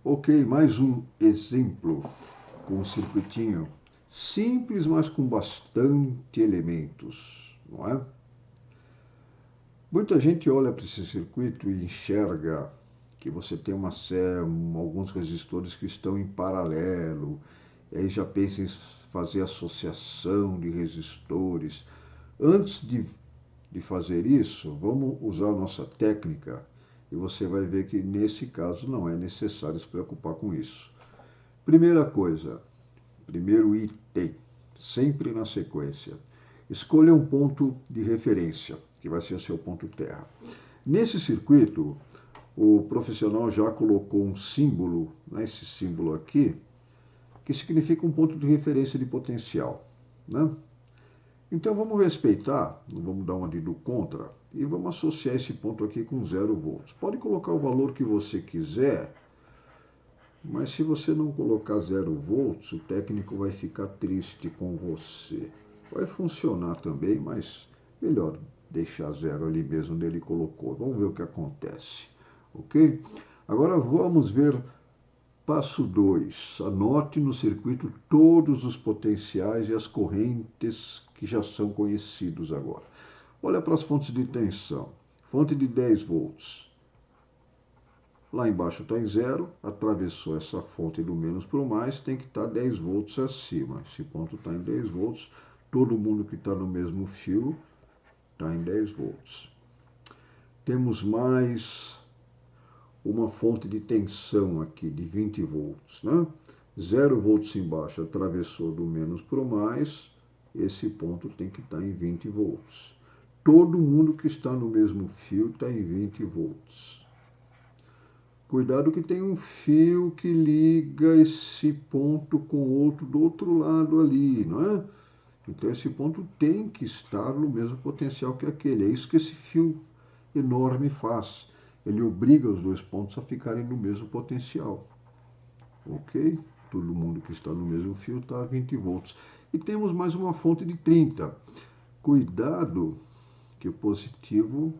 Ok, mais um exemplo com um circuitinho simples, mas com bastante elementos, não é? Muita gente olha para esse circuito e enxerga que você tem alguns resistores que estão em paralelo, e aí já pensa em fazer associação de resistores. Antes de fazer isso, vamos usar a nossa técnica e você vai ver que nesse caso não é necessário se preocupar com isso. Primeira coisa, primeiro item, sempre na sequência, escolha um ponto de referência, que vai ser o seu ponto terra. Nesse circuito, o profissional já colocou um símbolo, né, esse símbolo aqui, que significa um ponto de referência de potencial, né? Então vamos respeitar, não vamos dar uma de do contra, e vamos associar esse ponto aqui com 0 volts. Pode colocar o valor que você quiser, mas se você não colocar 0 volts, o técnico vai ficar triste com você. Vai funcionar também, mas melhor deixar 0 ali mesmo onde ele colocou. Vamos ver o que acontece, ok? Agora vamos ver passo 2. Anote no circuito todos os potenciais e as correntes que já são conhecidos agora. Olha para as fontes de tensão. Fonte de 10 volts. Lá embaixo está em 0, atravessou essa fonte do menos para o mais, tem que estar 10 volts acima. Esse ponto está em 10 volts, todo mundo que está no mesmo fio está em 10 volts. Temos mais uma fonte de tensão aqui de 20 volts, né? 0 volts embaixo, atravessou do menos para o mais, esse ponto tem que estar em 20 volts. Todo mundo que está no mesmo fio está em 20 volts. Cuidado que tem um fio que liga esse ponto com outro do outro lado ali, não é? Então esse ponto tem que estar no mesmo potencial que aquele. É isso que esse fio enorme faz. Ele obriga os dois pontos a ficarem no mesmo potencial. Ok? Todo mundo que está no mesmo fio está a 20 volts. E temos mais uma fonte de 30. Cuidado que o positivo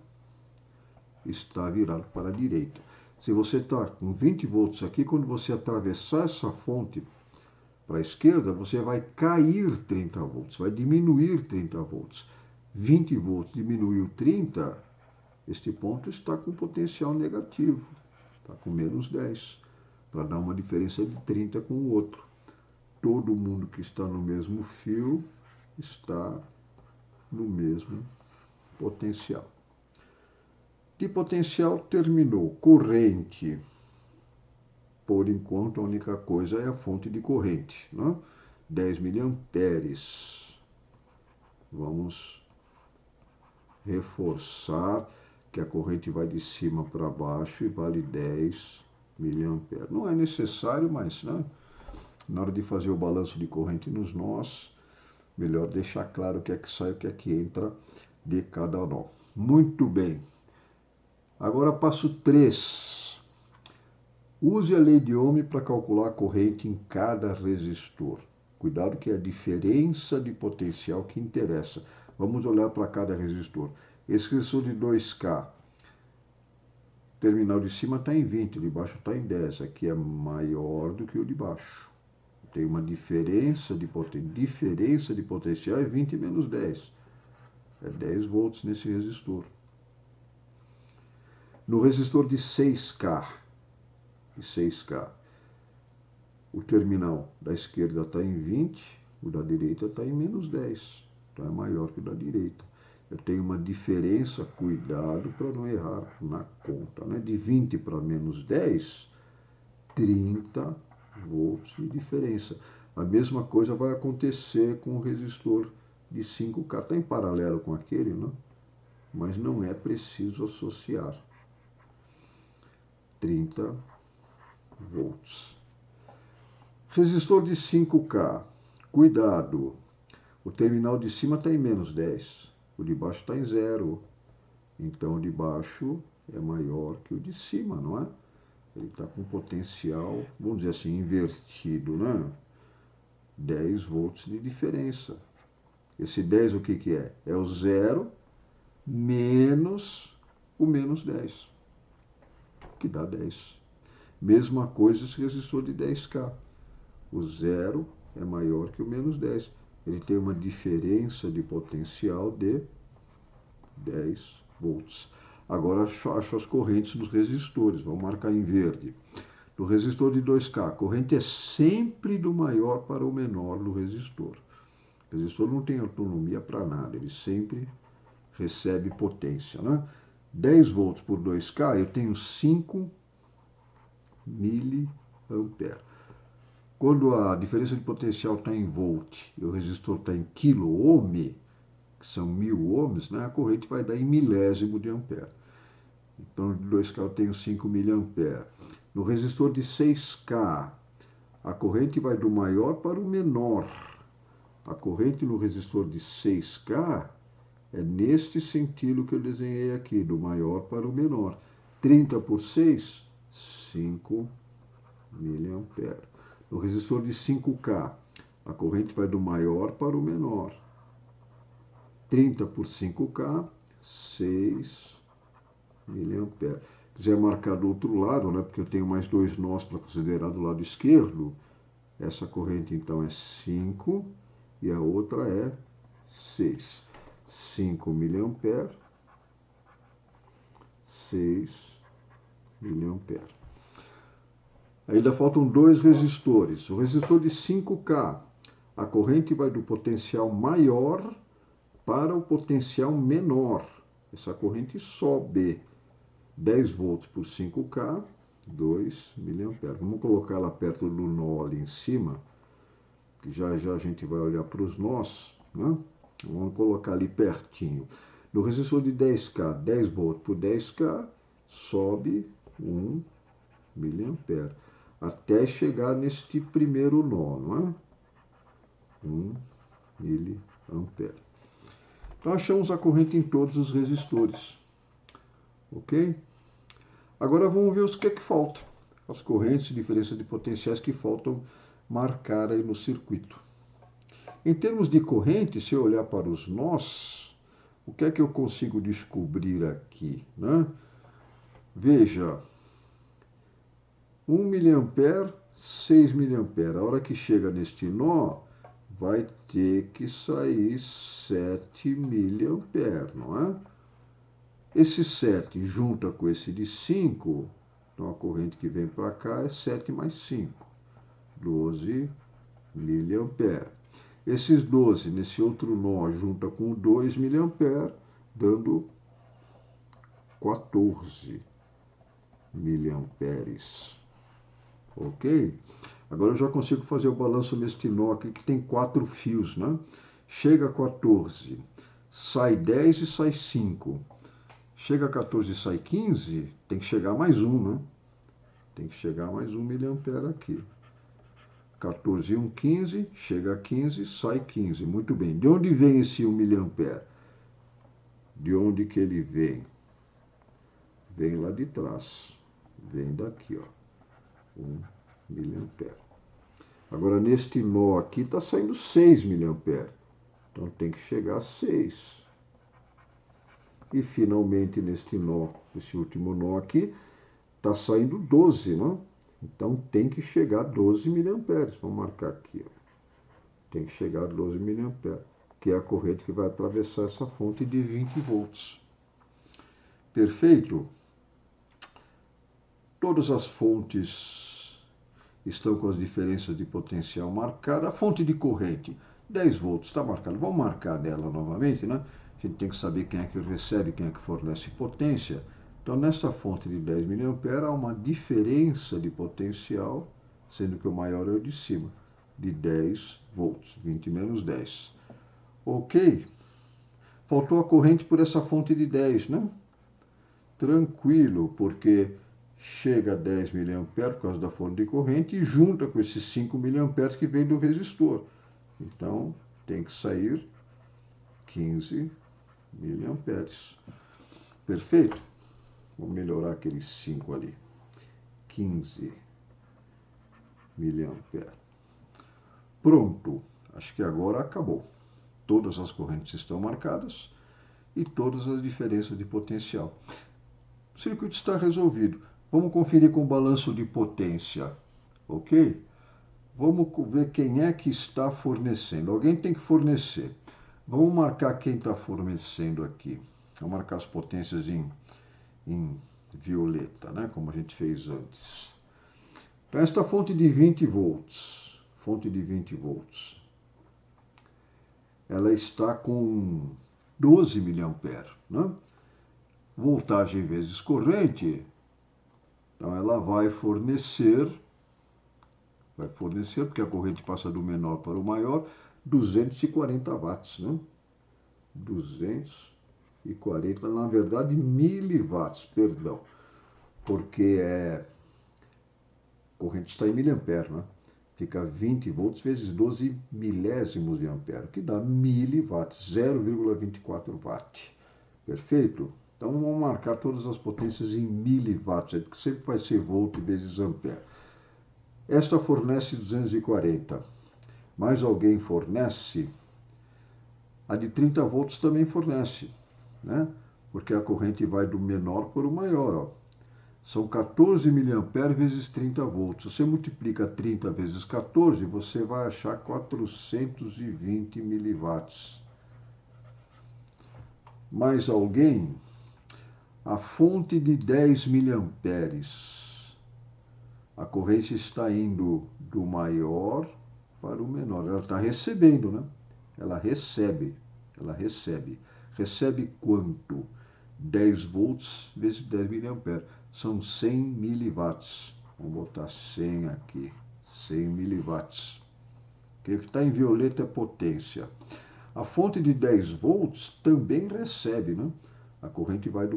está virado para a direita. Se você está com 20 volts aqui, quando você atravessar essa fonte para a esquerda, você vai cair 30 volts, vai diminuir 30 volts. 20 volts diminuiu 30, este ponto está com potencial negativo, está com menos 10, para dar uma diferença de 30 com o outro. Todo mundo que está no mesmo fio está no mesmo potencial. De potencial terminou. Corrente. Por enquanto, a única coisa é a fonte de corrente, né? 10 miliamperes. Vamos reforçar que a corrente vai de cima para baixo e vale 10 miliamperes. Não é necessário, mas né, na hora de fazer o balanço de corrente nos nós, melhor deixar claro o que é que sai e o que é que entra de cada nó. Muito bem. Agora passo 3. Use a lei de Ohm para calcular a corrente em cada resistor. Cuidado que é a diferença de potencial que interessa. Vamos olhar para cada resistor. Esse resistor de 2K, terminal de cima está em 20, o de baixo está em 10. Aqui é maior do que o de baixo. Tem uma diferença de potencial é 20 menos 10. É 10 volts nesse resistor. No resistor de 6K, o terminal da esquerda está em 20, o da direita está em menos 10. Então é maior que o da direita. Eu tenho uma diferença, cuidado para não errar na conta, né? De 20 para menos 10, 30 volts de diferença. A mesma coisa vai acontecer com o resistor de 5K. Está em paralelo com aquele, né? Mas não é preciso associar. 30 volts. Resistor de 5K. Cuidado. O terminal de cima está em menos 10. O de baixo está em 0. Então o de baixo é maior que o de cima, não é? Ele está com potencial, vamos dizer assim, invertido, né? 10 volts de diferença. Esse 10 o que, que é? É o 0 menos o menos 10, que dá 10. Mesma coisa esse resistor de 10K. O 0 é maior que o menos 10. Ele tem uma diferença de potencial de 10 volts. Agora acho as correntes dos resistores. Vamos marcar em verde. No resistor de 2K, a corrente é sempre do maior para o menor do resistor. O resistor não tem autonomia para nada, ele sempre recebe potência, né? 10 volts por 2K, eu tenho 5 miliamperes. Quando a diferença de potencial está em volt e o resistor está em quilo-ohm, que são 1000 ohms, né, a corrente vai dar em milésimo de ampere. Então, de 2K eu tenho 5 miliamperes. No resistor de 6K, a corrente vai do maior para o menor. A corrente no resistor de 6K é neste sentido que eu desenhei aqui, do maior para o menor. 30 por 6, 5 miliamperes. No resistor de 5K, a corrente vai do maior para o menor. 30 por 5K, 6 miliamperes. Se quiser marcar do outro lado, né, porque eu tenho mais 2 nós para considerar do lado esquerdo, essa corrente então é 5 e a outra é 6. 5 miliamperes, 6 miliamperes. Ainda faltam 2 resistores. O resistor de 5K, a corrente vai do potencial maior para o potencial menor. Essa corrente sobe 10 volts por 5K, 2 miliamperes. Vamos colocar ela perto do nó ali em cima, que já já a gente vai olhar para os nós, né? Vamos colocar ali pertinho. No resistor de 10K, 10 volts por 10K, sobe 1 miliampere, até chegar neste primeiro nó, não é? 1 miliampere. Então, achamos a corrente em todos os resistores. Ok? Agora vamos ver os que é que falta. As correntes e diferença de potenciais que faltam marcar aí no circuito. Em termos de corrente, se eu olhar para os nós, o que é que eu consigo descobrir aqui, né? Veja, 1 miliampere, 6 miliamperes. A hora que chega neste nó, vai ter que sair 7 miliamperes, não é? Esse 7 junta com esse de 5, então a corrente que vem para cá é 7 mais 5, 12 miliamperes. Esses 12 nesse outro nó junta com 2 miliamperes, dando 14 miliamperes. Ok? Agora eu já consigo fazer o balanço neste nó aqui que tem 4 fios, né? Chega a 14, sai 10 e sai 5. Chega a 14 e sai 15, tem que chegar mais um, né? Tem que chegar mais 1 miliampere aqui. 14 e 1, 15, chega a 15, sai 15. Muito bem. De onde vem esse 1 miliampere? De onde que ele vem? Vem lá de trás. Vem daqui, ó. 1 miliampere. Agora, neste nó aqui, está saindo 6 miliamperes. Então, tem que chegar a 6. E, finalmente, neste nó, esse último nó aqui, está saindo 12, né? Então, tem que chegar a 12 miliamperes. Vamos marcar aqui, ó. Tem que chegar a 12 miliamperes, que é a corrente que vai atravessar essa fonte de 20 volts. Perfeito? Todas as fontes estão com as diferenças de potencial marcadas. A fonte de corrente, 10 volts, está marcada. Vamos marcar dela novamente, né? A gente tem que saber quem é que recebe, quem é que fornece potência. Então, nessa fonte de 10 miliamperes, há uma diferença de potencial, sendo que o maior é o de cima, de 10 volts, 20 menos 10. Ok? Faltou a corrente por essa fonte de 10, né? Tranquilo, porque chega a 10 miliamperes por causa da fonte de corrente e junta com esses 5 miliamperes que vem do resistor. Então, tem que sair 15 miliamperes. Perfeito? Vou melhorar aqueles 5 ali. 15 miliamperes. Pronto. Acho que agora acabou. Todas as correntes estão marcadas e todas as diferenças de potencial. O circuito está resolvido. Vamos conferir com o balanço de potência, ok? Vamos ver quem é que está fornecendo. Alguém tem que fornecer. Vamos marcar quem está fornecendo aqui. Vamos marcar as potências em violeta, né? Como a gente fez antes. Então, esta fonte de 20 volts, ela está com 12 mA, né? Voltagem vezes corrente, então ela vai fornecer, porque a corrente passa do menor para o maior, 240 watts, né? 240, na verdade, miliwatts, perdão, porque a corrente está em miliampere, né? Fica 20 volts vezes 12 milésimos de ampere, que dá miliwatts, 0,24 watt. Perfeito? Então vamos marcar todas as potências em miliwatts, porque sempre vai ser volt vezes ampere. Esta fornece 240. Mais alguém fornece? A de 30 volts também fornece, né? Porque a corrente vai do menor para o maior, ó. São 14 mA vezes 30 volts. Você multiplica 30 vezes 14, você vai achar 420 miliwatts. Mais alguém? A fonte de 10 mA. A corrente está indo do maior para o menor. Ela está recebendo, né? Ela recebe. Recebe quanto? 10 volts vezes 10 mA. São 100 miliwatts. Vamos botar 100 aqui. 100 miliwatts. O que está em violeta é potência. A fonte de 10 volts também recebe, né? A corrente vai do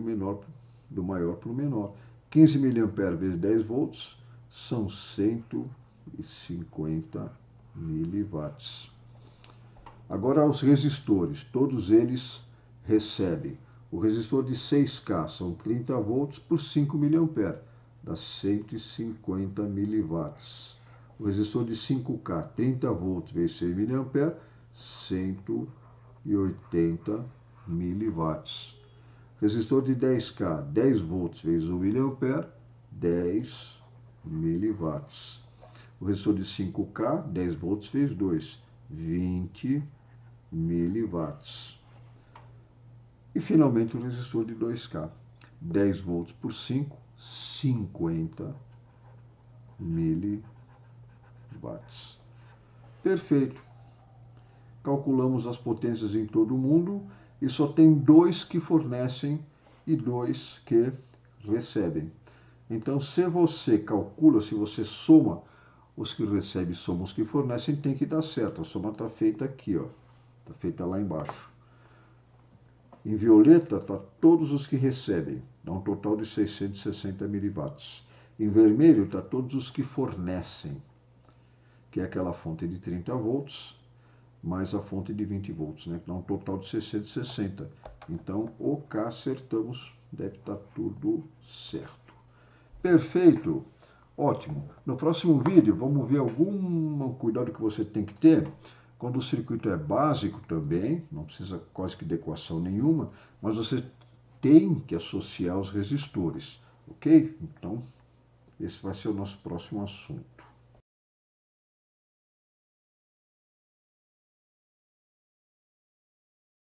maior para o menor. 15 mA vezes 10 volts são 150 miliwatts. Agora os resistores, todos eles recebem. O resistor de 6K são 30 volts por 5 mA, dá 150 miliwatts. O resistor de 5K, 30 volts vezes 6 mA, 180 miliwatts. Resistor de 10K, 10 volts vezes 1 mA, 10 miliwatts. O resistor de 5K, 10 volts vezes 2, 20 miliwatts. E finalmente o resistor de 2K, 10 volts por 5, 50 miliwatts. Perfeito. Calculamos as potências em todo o mundo e só tem 2 que fornecem e 2 que recebem. Então, se você calcula, se você soma os que recebem e soma os que fornecem, tem que dar certo. A soma está feita aqui, ó. Está feita lá embaixo. Em violeta está todos os que recebem, dá um total de 660 miliwatts. Em vermelho está todos os que fornecem, que é aquela fonte de 30 volts, mais a fonte de 20 volts, né? Dá um total de 660. Então, o K acertamos, deve estar tudo certo. Perfeito, ótimo. No próximo vídeo, vamos ver algum cuidado que você tem que ter. Quando o circuito é básico também, não precisa quase que de equação nenhuma, mas você tem que associar os resistores, ok? Então, esse vai ser o nosso próximo assunto.